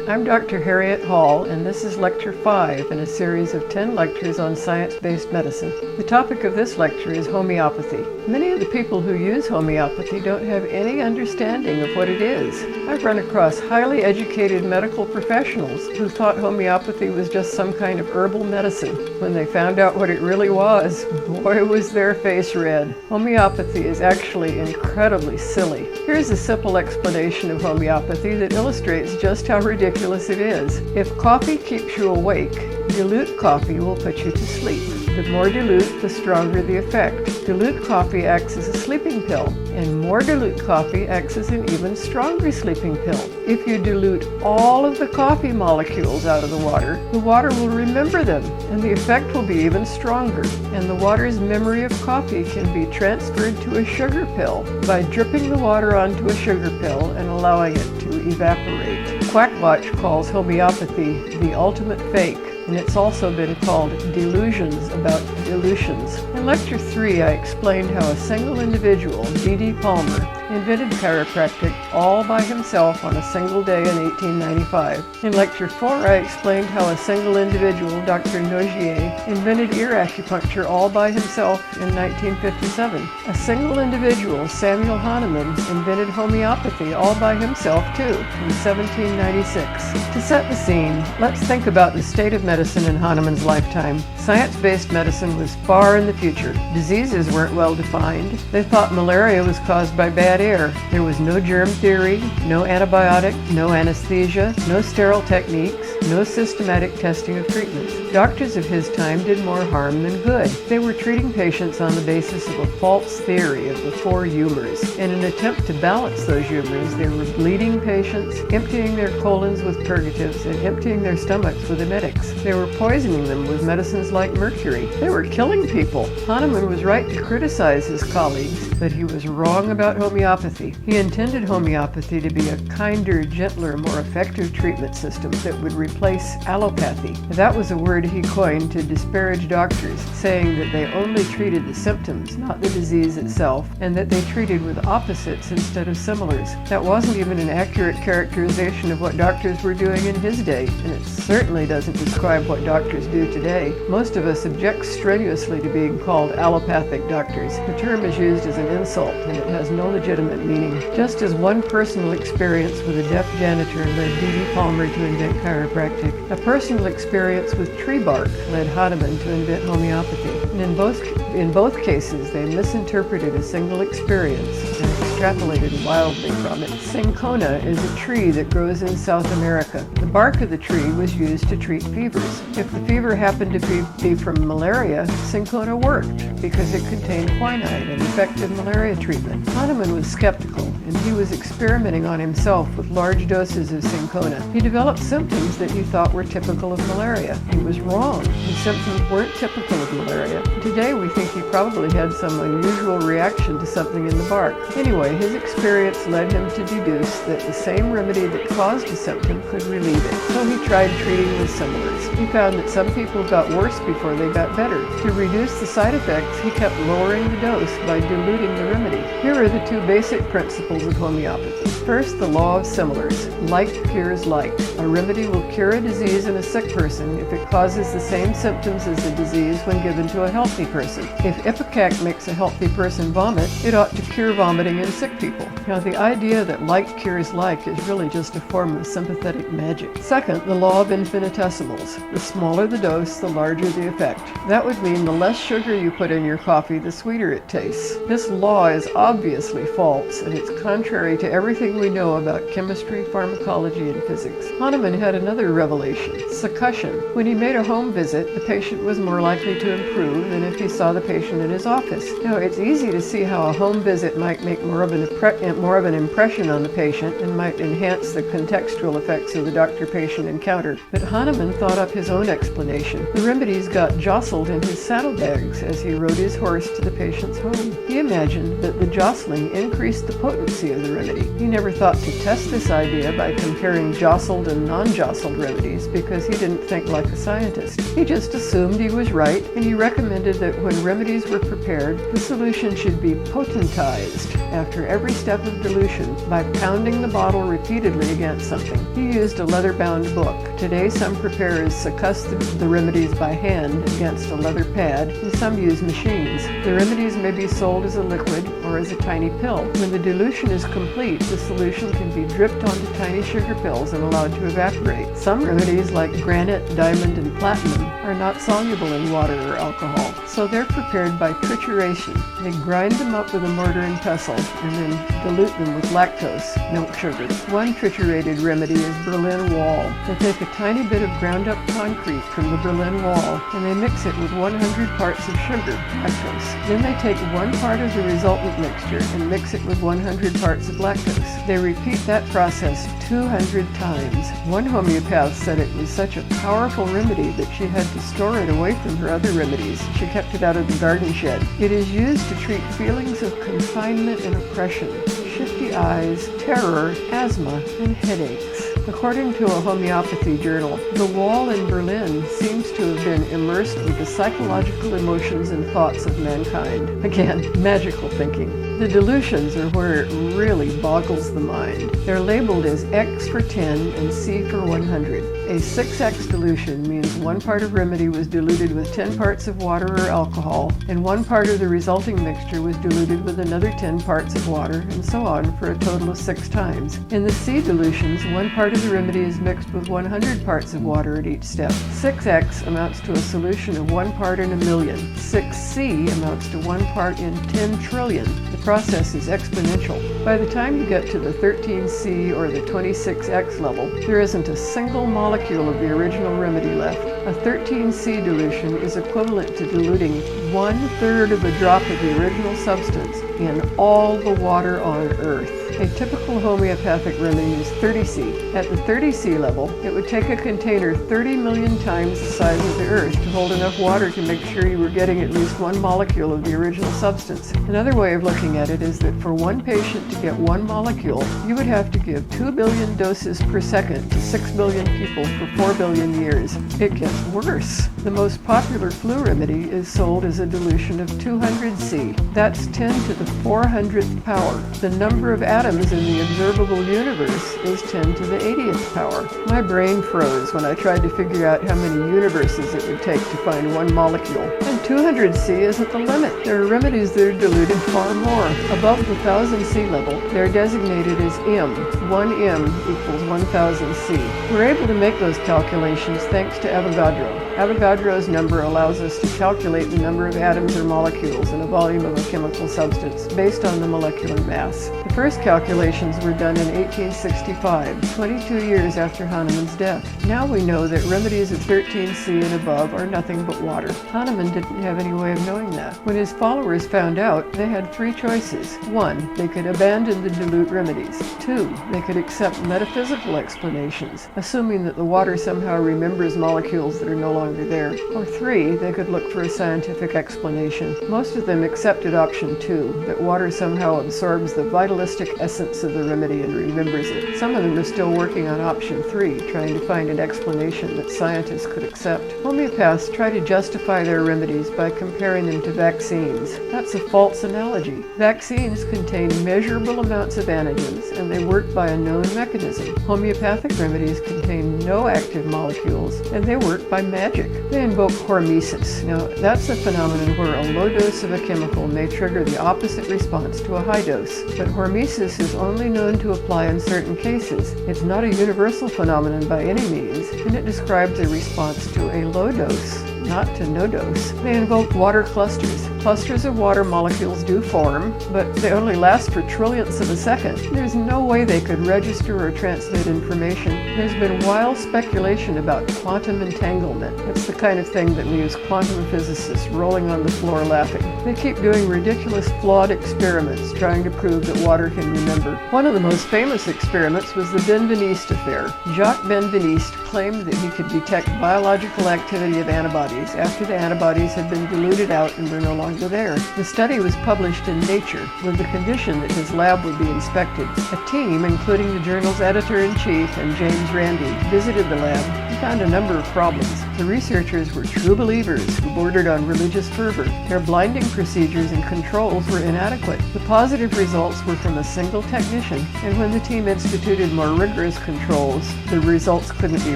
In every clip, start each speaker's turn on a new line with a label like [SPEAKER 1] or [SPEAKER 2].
[SPEAKER 1] I'm Dr. Harriet Hall, and this is Lecture 5 in a series of 10 lectures on science-based medicine. The topic of this lecture is homeopathy. Many of the people who use homeopathy don't have any understanding of what it is. I've run across highly educated medical professionals who thought homeopathy was just some kind of herbal medicine. When they found out what it really was, boy was their face red. Homeopathy is actually incredibly silly. Here's a simple explanation of homeopathy that illustrates just how ridiculous it is. If coffee keeps you awake, dilute coffee will put you to sleep. The more dilute, the stronger the effect. Dilute coffee acts as a sleeping pill, and more dilute coffee acts as an even stronger sleeping pill. If you dilute all of the coffee molecules out of the water will remember them, and the effect will be even stronger. And the water's memory of coffee can be transferred to a sugar pill by dripping the water onto a sugar pill and allowing it to evaporate. Quackwatch calls homeopathy the ultimate fake, and it's also been called delusions about dilutions. In Lecture 3, I explained how a single individual, D.D. Palmer, invented chiropractic all by himself on a single day in 1895. In Lecture 4, I explained how a single individual, Dr. Nogier, invented ear acupuncture all by himself in 1957. A single individual, Samuel Hahnemann, invented homeopathy all by himself too in 1796. To set the scene, let's think about the state of medicine in Hahnemann's lifetime. Science-based medicine was far in the future. Diseases weren't well defined. They thought malaria was caused by bad air. There was no germ theory, no antibiotic, no anesthesia, no sterile techniques, no systematic testing of treatments. Doctors of his time did more harm than good. They were treating patients on the basis of a false theory of the four humors. In an attempt to balance those humors, they were bleeding patients, emptying their colons with purgatives, and emptying their stomachs with emetics. They were poisoning them with medicines like mercury. They were killing people. Hahnemann was right to criticize his colleagues, but he was wrong about homeopathy. He intended homeopathy to be a kinder, gentler, more effective treatment system that would replace allopathy. That was a word he coined to disparage doctors, saying that they only treated the symptoms, not the disease itself, and that they treated with opposites instead of similars. That wasn't even an accurate characterization of what doctors were doing in his day, and it certainly doesn't describe what doctors do today. Most of us object strenuously to being called allopathic doctors. The term is used as an insult, and it has no legitimate meaning. Just as one personal experience with a deaf janitor led D.D. Palmer to invent chiropractic, a personal experience with tree bark led Hahnemann to invent homeopathy. And in both cases, they misinterpreted a single experience and extrapolated wildly from it. Cinchona is a tree that grows in South America. The bark of the tree was used to treat fevers. If the fever happened to be from malaria, cinchona worked because it contained quinine, an effective malaria treatment. Hahnemann was skeptical, and he was experimenting on himself with large doses of cinchona. He developed symptoms that he thought were typical of malaria. He was wrong. His symptoms weren't typical of malaria. Today we think he probably had some unusual reaction to something in the bark. Anyway, his experience led him to deduce that the same remedy that caused a symptom could relieve it. So he tried treating with similars. He found that some people got worse before they got better. To reduce the side effects, he kept lowering the dose by diluting the remedy. Here are the two basic principles of homeopathy. First, the law of similars. Like cures like. A remedy will cure a disease in a sick person if it causes the same symptoms as the disease when given to a healthy person. If Ipecac makes a healthy person vomit, it ought to cure vomiting in sick people. Now, the idea that like cures like is really just a form of sympathetic magic. Second, the law of infinitesimals. The smaller the dose, the larger the effect. That would mean the less sugar you put in your coffee, the sweeter it tastes. This law is obviously false, and it's contrary to everything we know about chemistry, pharmacology, and physics. Hahnemann had another revelation, succussion. When he made a home visit, the patient was more likely to improve than if he saw the patient in his office. Now, it's easy to see how a home visit might make more of an impression on the patient and might enhance the contextual effects of the doctor-patient encounter. But Hahnemann thought up his own explanation. The remedies got jostled in his saddlebags as he rode his horse to the patient's home. He imagined that the jostling increased the potency of the remedy. He never thought to test this idea by comparing jostled and non-jostled remedies because he didn't think like a scientist. He just assumed he was right, and he recommended that when remedies were prepared, the solution should be potentized after every step of dilution by pounding the bottle repeatedly against something. He used a leather leather-bound book. Today, some preparers succuss the remedies by hand against a leather pad, and some use machines. The remedies may be sold as a liquid or as a tiny pill. When the dilution is complete, the solution can be dripped onto tiny sugar pills and allowed to evaporate. Some remedies, like granite, diamond, and platinum, are not soluble in water or alcohol, so they're prepared by trituration. They grind them up with a mortar and pestle and then dilute them with lactose, milk sugar. One triturated remedy is Berlin Wall. They take a tiny bit of ground up concrete from the Berlin Wall and they mix it with 100 parts of sugar, lactose. Then they take 1 part of the resultant mixture and mix it with 100 parts of lactose. They repeat that process 200 times. One homeopath said it was such a powerful remedy that she had to store it away from her other remedies. She kept it out of the garden shed. It is used to treat feelings of confinement and oppression, shifty eyes, terror, asthma, and headaches. According to a homeopathy journal, the wall in Berlin seems to have been immersed with the psychological emotions and thoughts of mankind. Again, magical thinking. The dilutions are where it really boggles the mind. They're labeled as X for 10 and C for 100. A 6X dilution means 1 part of remedy was diluted with 10 parts of water or alcohol, and 1 part of the resulting mixture was diluted with another 10 parts of water, and so on for a total of 6 times. In the C dilutions, 1 part of the remedy is mixed with 100 parts of water at each step. 6X amounts to a solution of 1 part in a million. 6C amounts to 1 part in 10 trillion. The process is exponential. By the time you get to the 13C or the 26X level, there isn't a single molecule of the original remedy left. A 13C dilution is equivalent to diluting 1/3 of a drop of the original substance in all the water on Earth. A typical homeopathic remedy is 30C. At the 30C level, it would take a container 30 million times the size of the Earth to hold enough water to make sure you were getting at least 1 molecule of the original substance. Another way of looking at it is that for 1 patient to get 1 molecule, you would have to give 2 billion doses per second to 6 billion people for 4 billion years. It gets worse. The most popular flu remedy is sold as a dilution of 200C. That's 10 to the 400th power. The number of atoms in the observable universe is 10 to the 80th power. My brain froze when I tried to figure out how many universes it would take to find 1 molecule. And 200C isn't the limit. There are remedies that are diluted far more. Above the 1000C level, they're designated as M. 1 M equals 1000C. We're able to make those calculations thanks to Avogadro. Avogadro's number allows us to calculate the number of atoms or molecules in a volume of a chemical substance based on the molecular mass. The first calculations were done in 1865, 22 years after Hahnemann's death. Now we know that remedies of 13C and above are nothing but water. Hahnemann didn't have any way of knowing that. When his followers found out, they had 3 choices. 1, they could abandon the dilute remedies. 2, they could accept metaphysical explanations, assuming that the water somehow remembers molecules that are no longer there. Or 3, they could look for a scientific explanation. Most of them accepted option 2, that water somehow absorbs the vitalistic essence of the remedy and remembers it. Some of them are still working on option 3, trying to find an explanation that scientists could accept. Homeopaths try to justify their remedies by comparing them to vaccines. That's a false analogy. Vaccines contain measurable amounts of antigens and they work by a known mechanism. Homeopathic remedies contain no active molecules and they work by magic. They invoke hormesis. Now, that's a phenomenon where a low dose of a chemical may trigger the opposite response to a high dose. But hormesis is only known to apply in certain cases. It's not a universal phenomenon by any means, and it describes a response to a low dose, not to no dose. They invoke water clusters. Clusters of water molecules do form, but they only last for trillionths of a second. There's no way they could register or translate information. There's been wild speculation about quantum entanglement. It's the kind of thing that leaves quantum physicists rolling on the floor laughing. They keep doing ridiculous, flawed experiments trying to prove that water can remember. One of the most famous experiments was the Benveniste affair. Jacques Benveniste claimed that he could detect biological activity of antibodies after the antibodies had been diluted out and were no longer there. The study was published in Nature with the condition that his lab would be inspected. A team, including the journal's editor-in-chief and James Randi, visited the lab. found a number of problems. The researchers were true believers who bordered on religious fervor. Their blinding procedures and controls were inadequate. The positive results were from a single technician, and when the team instituted more rigorous controls, the results couldn't be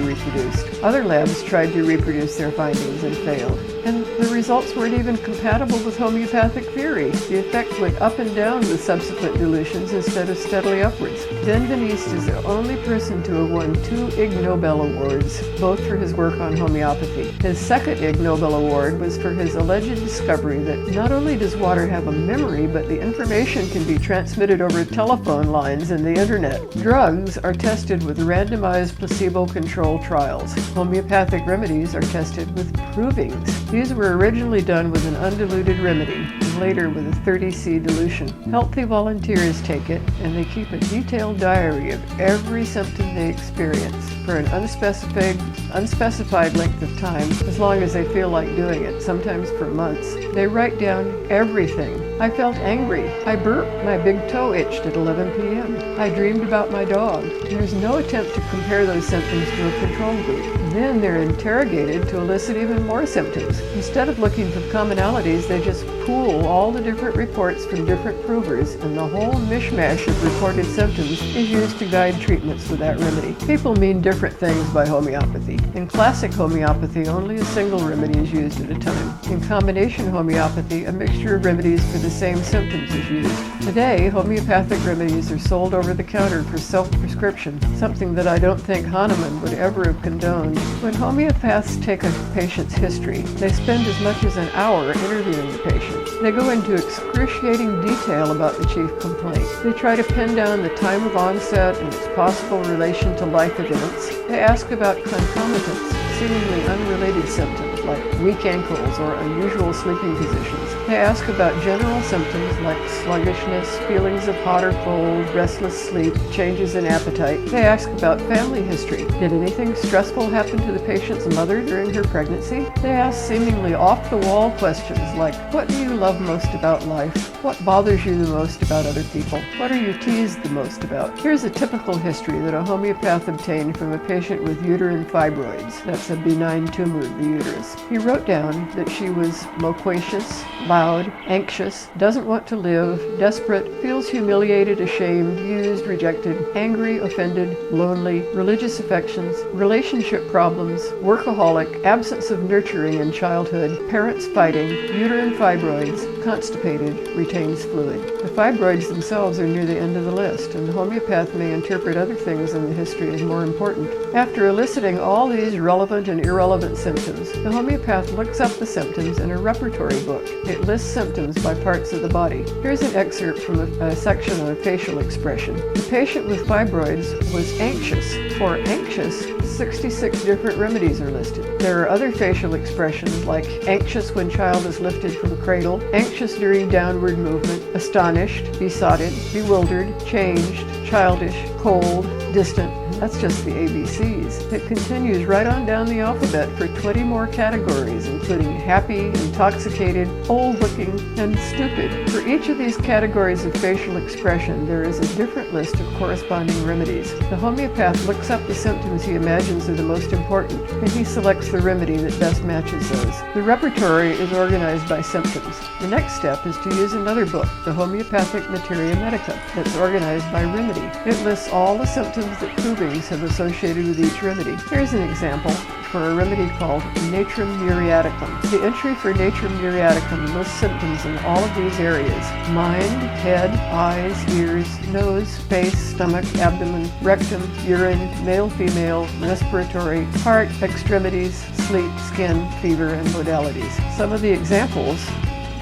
[SPEAKER 1] reproduced. Other labs tried to reproduce their findings and failed. And the results weren't even compatible with homeopathic theory. The effect went up and down with subsequent dilutions instead of steadily upwards. Benveniste is the only person to have won 2 Ig Nobel Awards, both for his work on homeopathy. His second Ig Nobel Award was for his alleged discovery that not only does water have a memory, but the information can be transmitted over telephone lines and the internet. Drugs are tested with randomized placebo-controlled trials. Homeopathic remedies are tested with provings. These were originally done with an undiluted remedy, and later with a 30C dilution. Healthy volunteers take it, and they keep a detailed diary of every symptom they experience for an unspecified length of time, as long as they feel like doing it, sometimes for months. They write down everything. I felt angry. I burped. My big toe itched at 11 p.m. I dreamed about my dog. There's no attempt to compare those symptoms to a control group. Then they're interrogated to elicit even more symptoms. Instead of looking for commonalities, they just pool all the different reports from different provers, and the whole mishmash of reported symptoms is used to guide treatments with that remedy. People mean different things by homeopathy. In classic homeopathy, only a single remedy is used at a time. In combination homeopathy, a mixture of remedies for the same symptoms is used. Today, homeopathic remedies are sold over the counter for self-prescription, something that I don't think Hahnemann would ever have condoned. When homeopaths take a patient's history, they spend as much as an hour interviewing the patient. They go into excruciating detail about the chief complaint. They try to pin down the time of onset and its possible relation to life events. They ask about concomitants, seemingly unrelated symptoms like weak ankles or unusual sleeping positions. They ask about general symptoms like sluggishness, feelings of hot or cold, restless sleep, changes in appetite. They ask about family history. Did anything stressful happen to the patient's mother during her pregnancy? They ask seemingly off-the-wall questions like, what do you love most about life? What bothers you the most about other people? What are you teased the most about? Here's a typical history that a homeopath obtained from a patient with uterine fibroids. That's a benign tumor of the uterus. He wrote down that she was loquacious, loud, anxious, doesn't want to live, desperate, feels humiliated, ashamed, used, rejected, angry, offended, lonely, religious affections, relationship problems, workaholic, absence of nurturing in childhood, parents fighting, uterine fibroids, constipated, retains fluid. The fibroids themselves are near the end of the list, and the homeopath may interpret other things in the history as more important. After eliciting all these relevant and irrelevant symptoms, the homeopath looks up the symptoms in a repertory book. It lists symptoms by parts of the body. Here's an excerpt from a section on facial expression. The patient with fibroids was anxious. For anxious, 66 different remedies are listed. There are other facial expressions like anxious when child is lifted from cradle, anxious during downward movement, astonished, besotted, bewildered, changed, childish, cold, distant. That's just the ABCs. It continues right on down the alphabet for 20 more categories, including happy, intoxicated, old-looking, and stupid. For each of these categories of facial expression, there is a different list of corresponding remedies. The homeopath looks up the symptoms he imagines are the most important, and he selects the remedy that best matches those. The repertory is organized by symptoms. The next step is to use another book, the Homeopathic Materia Medica, that's organized by remedy. It lists all the symptoms that provings have associated with each remedy. Here's an example for a remedy called Natrum muriaticum. The entry for Natrum muriaticum lists symptoms in all of these areas: mind, head, eyes, ears, nose, face, stomach, abdomen, rectum, urine, male, female, respiratory, heart, extremities, sleep, skin, fever, and modalities. Some of the examples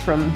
[SPEAKER 1] from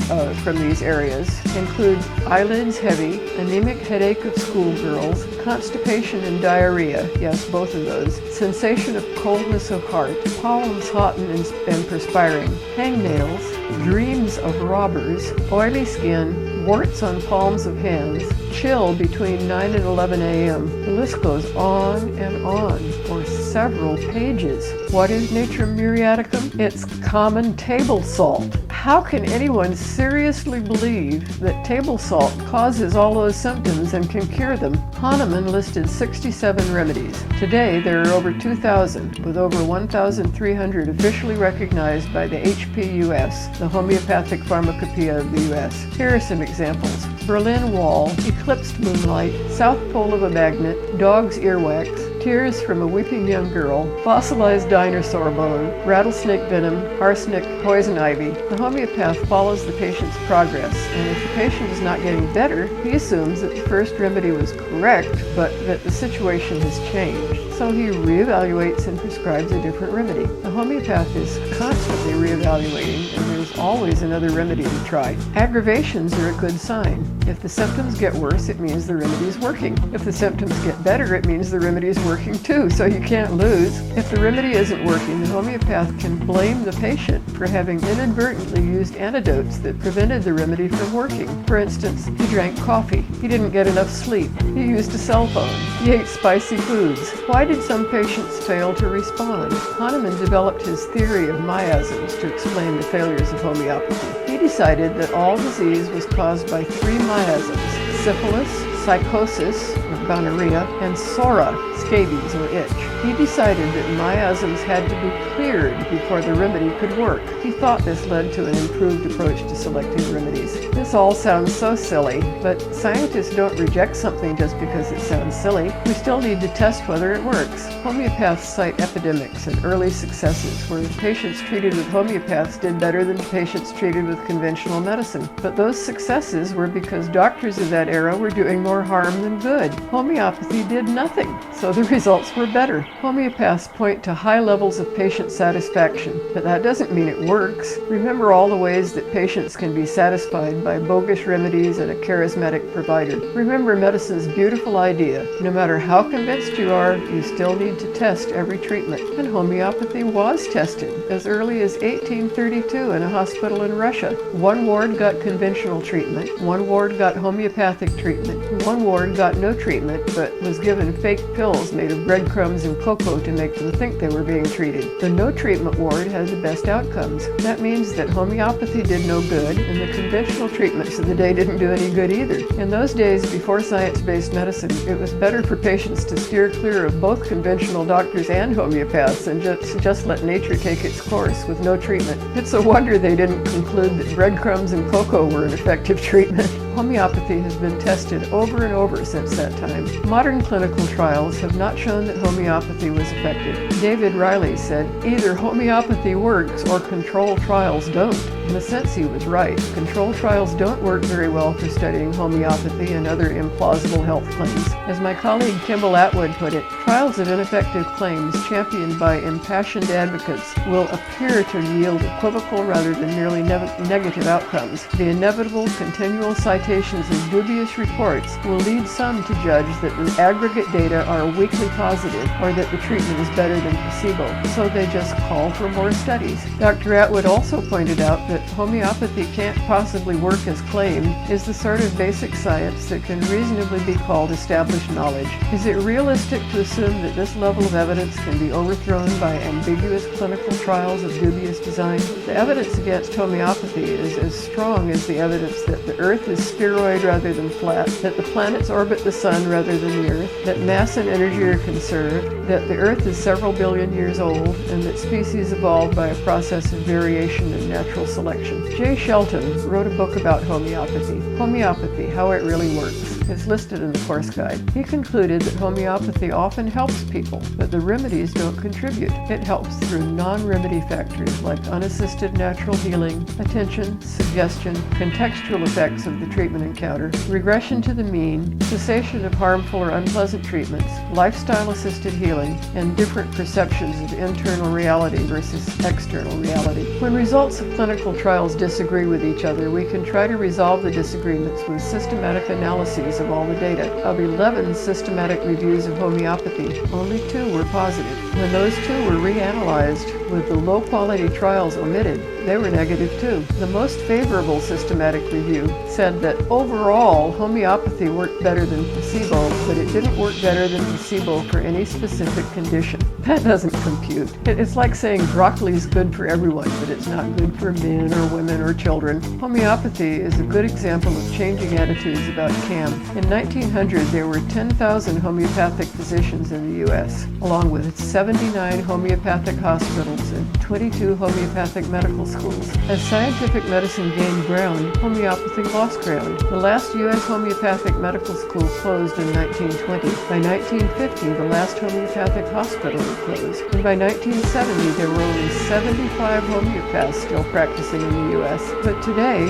[SPEAKER 1] these areas include eyelids heavy, anemic headache of schoolgirls, constipation and diarrhea, yes, both of those, sensation of coldness of heart, palms hot and perspiring, hangnails, dreams of robbers, oily skin, warts on palms of hands, chill between 9 and 11 a.m. The list goes on and on for several pages. What is Natrum muriaticum? It's common table salt. How can anyone seriously believe that table salt causes all those symptoms and can cure them? Hahnemann listed 67 remedies. Today, there are over 2,000, with over 1,300 officially recognized by the HPUS, the Homeopathic Pharmacopoeia of the U.S. Here are some examples. Berlin Wall, eclipsed moonlight, south pole of a magnet, dog's earwax, tears from a weeping young girl, fossilized dinosaur bone, rattlesnake venom, arsenic, poison ivy. The homeopath follows the patient's progress, and if the patient is not getting better, he assumes that the first remedy was correct, but that the situation has changed. So he reevaluates and prescribes a different remedy. The homeopath is constantly reevaluating, and there's always another remedy to try. Aggravations are a good sign. If the symptoms get worse, it means the remedy is working. If the symptoms get better, it means the remedy is working too, so you can't lose. If the remedy isn't working, the homeopath can blame the patient for having inadvertently used antidotes that prevented the remedy from working. For instance, he drank coffee, he didn't get enough sleep, he used a cell phone, he ate spicy foods. Why did some patients fail to respond? Hahnemann developed his theory of miasms to explain the failures of homeopathy. He decided that all disease was caused by three miasms: syphilis, psychosis, or gonorrhea, and sora, scabies or itch. He decided that miasms had to be cleared before the remedy could work. He thought this led to an improved approach to selecting remedies. This all sounds so silly, but scientists don't reject something just because it sounds silly. We still need to test whether it works. Homeopaths cite epidemics and early successes where patients treated with homeopaths did better than patients treated with conventional medicine. But those successes were because doctors of that era were doing more harm than good. Homeopathy did nothing, so the results were better. Homeopaths point to high levels of patient satisfaction, but that doesn't mean it works. Remember all the ways that patients can be satisfied by bogus remedies and a charismatic provider. Remember medicine's beautiful idea. No matter how convinced you are, you still need to test every treatment. And homeopathy was tested as early as 1832 in a hospital in Russia. One ward got conventional treatment, one ward got homeopathic treatment, one ward got no treatment but was given fake pills made of breadcrumbs and cocoa to make them think they were being treated. The no treatment ward had the best outcomes. That means that homeopathy did no good, and the conventional treatments of the day didn't do any good either. In those days, before science-based medicine, it was better for patients to steer clear of both conventional doctors and homeopaths and just let nature take its course with no treatment. It's a wonder they didn't conclude that breadcrumbs and cocoa were an effective treatment. Homeopathy has been tested over and over since that time. Modern clinical trials have not shown that homeopathy was effective. David Riley said, "Either homeopathy works or control trials don't." In a sense, he was right. Control trials don't work very well for studying homeopathy and other implausible health claims. As my colleague Kimball Atwood put it, trials of ineffective claims championed by impassioned advocates will appear to yield equivocal rather than merely negative outcomes. The inevitable continual citations of dubious reports will lead some to judge that the aggregate data are weakly positive or that the treatment is better than placebo, so they just call for more studies. Dr. Atwood also pointed out that homeopathy can't possibly work as claimed is the sort of basic science that can reasonably be called established knowledge. Is it realistic to assume that this level of evidence can be overthrown by ambiguous clinical trials of dubious design? The evidence against homeopathy is as strong as the evidence that the Earth is spheroid rather than flat, that the planets orbit the sun rather than the Earth, that mass and energy are conserved, that the Earth is several billion years old, and that species evolved by a process of variation and natural selection. J. Shelton wrote a book about homeopathy, Homeopathy, How It Really Works. It's listed in the course guide. He concluded that homeopathy often helps people, but the remedies don't contribute. It helps through non-remedy factors like unassisted natural healing, attention, suggestion, contextual effects of the treatment encounter, regression to the mean, cessation of harmful or unpleasant treatments, lifestyle-assisted healing, and different perceptions of internal reality versus external reality. When results of clinical trials disagree with each other, we can try to resolve the disagreements with systematic analyses of all the data. Of 11 systematic reviews of homeopathy, only 2 were positive. When those two were reanalyzed with the low-quality trials omitted, they were negative too. The most favorable systematic review said that overall homeopathy worked better than placebo, but it didn't work better than placebo for any specific condition. That doesn't compute. It's like saying broccoli is good for everyone, but it's not good for men or women or children. Homeopathy is a good example of changing attitudes about CAM. In 1900, there were 10,000 homeopathic physicians in the U.S., along with 79 homeopathic hospitals and 22 homeopathic medical schools. As scientific medicine gained ground, homeopathy lost ground. The last U.S. homeopathic medical school closed in 1920. By 1950, the last homeopathic hospital had closed. And by 1970, there were only 75 homeopaths still practicing in the U.S. But today,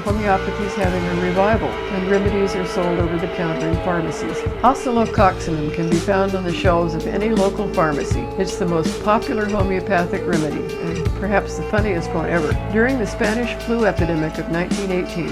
[SPEAKER 1] homeopathy is having a revival, and remedies are sold over the counter in pharmacies. Oscillococcinum can be found on the shelves of any local pharmacy. It's the most popular homeopathic remedy, and perhaps the funniest one ever. During the Spanish flu epidemic of 1918,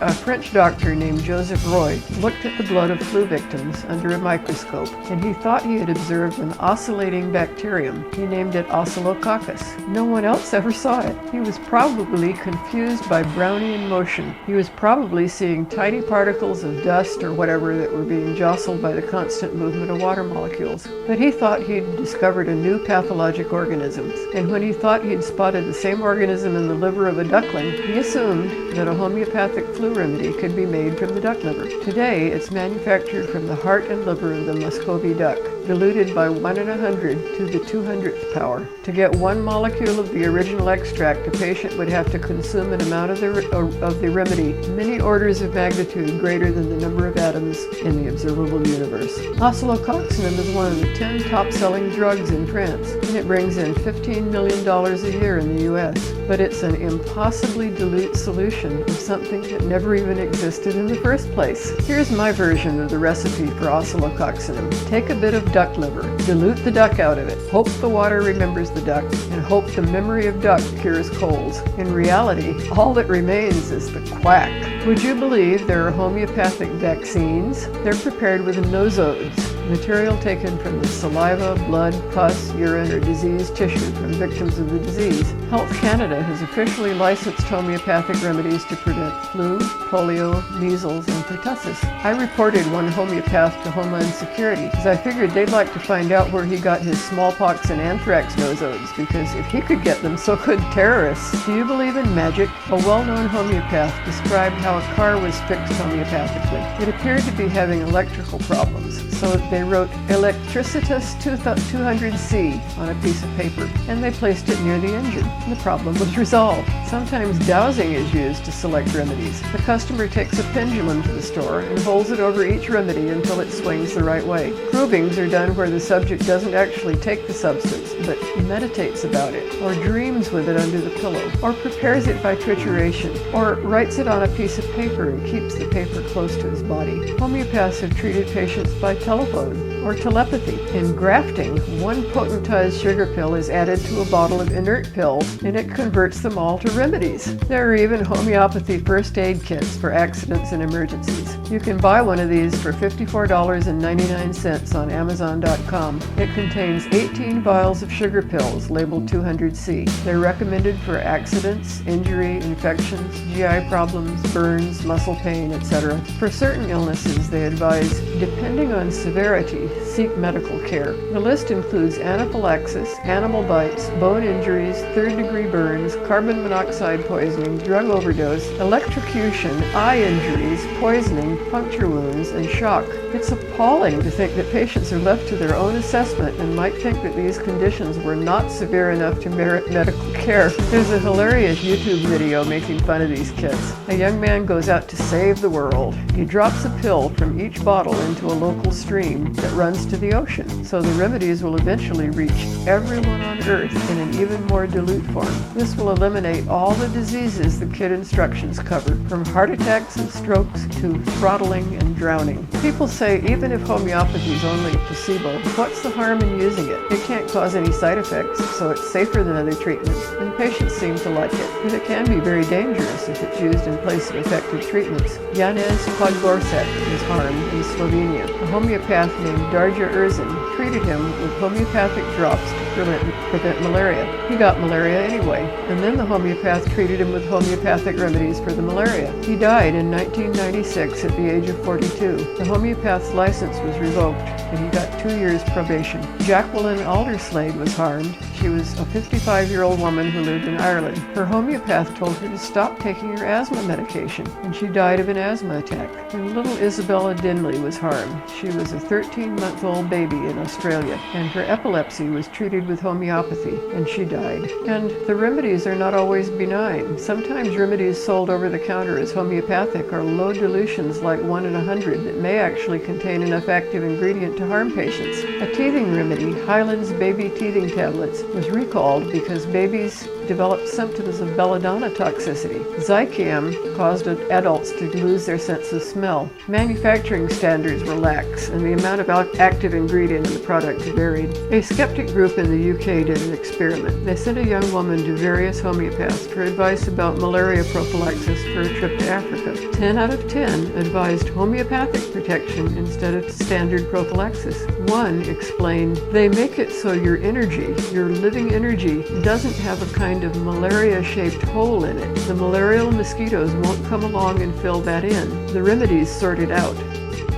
[SPEAKER 1] a French doctor named Joseph Roy looked at the blood of flu victims under a microscope, and he thought he had observed an oscillating bacterium. He named it Oscillococcus. No one else ever saw it. He was probably confused by Brownian motion. He was probably seeing tiny particles of dust or whatever that were being jostled by the constant movement of water molecules. But he thought he'd discovered a new pathologic organism, and when he thought he'd spotted the same organism in the liver of a duckling, he assumed that a homeopathic flu remedy could be made from the duck liver. Today, it's manufactured from the heart and liver of the Muscovy duck, diluted by 1 in 100 to the 200th power. To get one molecule of the original extract, a patient would have to consume an amount of the remedy many orders of magnitude greater than the number of atoms in the observable universe. Oscillococcinum is one of the 10 top-selling drugs in France, and it brings in $15 million a year in the U.S. But it's an impossibly dilute solution of something that never even existed in the first place. Here's my version of the recipe for oscillococcinum. Take a bit of duck liver, dilute the duck out of it, hope the water remembers the duck, and hope the memory of duck cures colds. In reality, all that remains is the quack. Would you believe there are homeopathic vaccines? They're prepared with nosodes, material taken from the saliva, blood, pus, urine, or diseased tissue from victims of the disease. Health Canada has officially licensed homeopathic remedies to prevent flu, polio, measles, and pertussis. I reported one homeopath to Homeland Security because I figured they'd like to find out where he got his smallpox and anthrax nosodes, because if he could get them, so could terrorists. Do you believe in magic? A well-known homeopath described how a car was fixed homeopathically. It appeared to be having electrical problems, so they wrote Electricitas 200C on a piece of paper, and they placed it near the engine. The problem was resolved. Sometimes dowsing is used to select remedies. The customer takes a pendulum to the store and holds it over each remedy until it swings the right way. Provings are done where the subject doesn't actually take the substance, but meditates about it, or dreams with it under the pillow, or prepares it by trituration, or writes it on a piece of paper and keeps the paper close to his body. Homeopaths have treated patients by telephone or telepathy. In grafting, one potentized sugar pill is added to a bottle of inert pills, and it converts them all to remedies. There are even homeopathy first aid kits for accidents and emergencies. You can buy one of these for $54.99 on Amazon.com. It contains 18 vials of sugar pills labeled 200C. They're recommended for accidents, injury, infections, GI problems, burns, muscle pain, etc. For certain illnesses, they advise, depending on severity, seek medical care. The list includes anaphylaxis, animal bites, bone injuries, third-degree burns, carbon monoxide poisoning, drug overdose, electrocution, eye injuries, poisoning, puncture wounds, and shock. It's appalling to think that patients are left to their own assessment and might think that these conditions were not severe enough to merit medical care. There's a hilarious YouTube video making fun of these kits. A young man goes out to save the world. He drops a pill from each bottle into a local stream that runs to the ocean, so the remedies will eventually reach everyone on Earth in an even more dilute form. This will eliminate all the diseases the kit instructions cover, from heart attacks and strokes to throttling and drowning. People say even if homeopathy is only a placebo, what's the harm in using it? It can't cause any side effects, so it's safer than other treatments, and patients seem to like it. But it can be very dangerous if it's used in place of effective treatments. Janez Podgorček was harmed in Slovenia. A homeopath named Darja Erzin treated treated him with homeopathic drops to prevent malaria. He got malaria anyway, and then the homeopath treated him with homeopathic remedies for the malaria. He died in 1996 at the age of 42. The homeopath's license was revoked, and he got 2 years probation. Jacqueline Alderslade was harmed. She was a 55-year-old woman who lived in Ireland. Her homeopath told her to stop taking her asthma medication, and she died of an asthma attack. And little Isabella Dinley was harmed. She was a 13-month-old baby in Australia, and her epilepsy was treated with homeopathy, and she died. And the remedies are not always benign. Sometimes remedies sold over the counter as homeopathic are low dilutions like 1 in 100 that may actually contain enough active ingredient to harm patients. A teething remedy, Hyland's baby teething tablets, was recalled because babies developed symptoms of belladonna toxicity. Zycam caused adults to lose their sense of smell. Manufacturing standards were lax, and the amount of active ingredient in the product varied. A skeptic group in the UK did an experiment. They sent a young woman to various homeopaths for advice about malaria prophylaxis for a trip to Africa. 10 out of 10 advised homeopathic protection instead of standard prophylaxis. One explained, they make it so your energy, your living energy, doesn't have a kind of malaria-shaped hole in it. The malarial mosquitoes won't come along and fill that in. The remedies sort it out.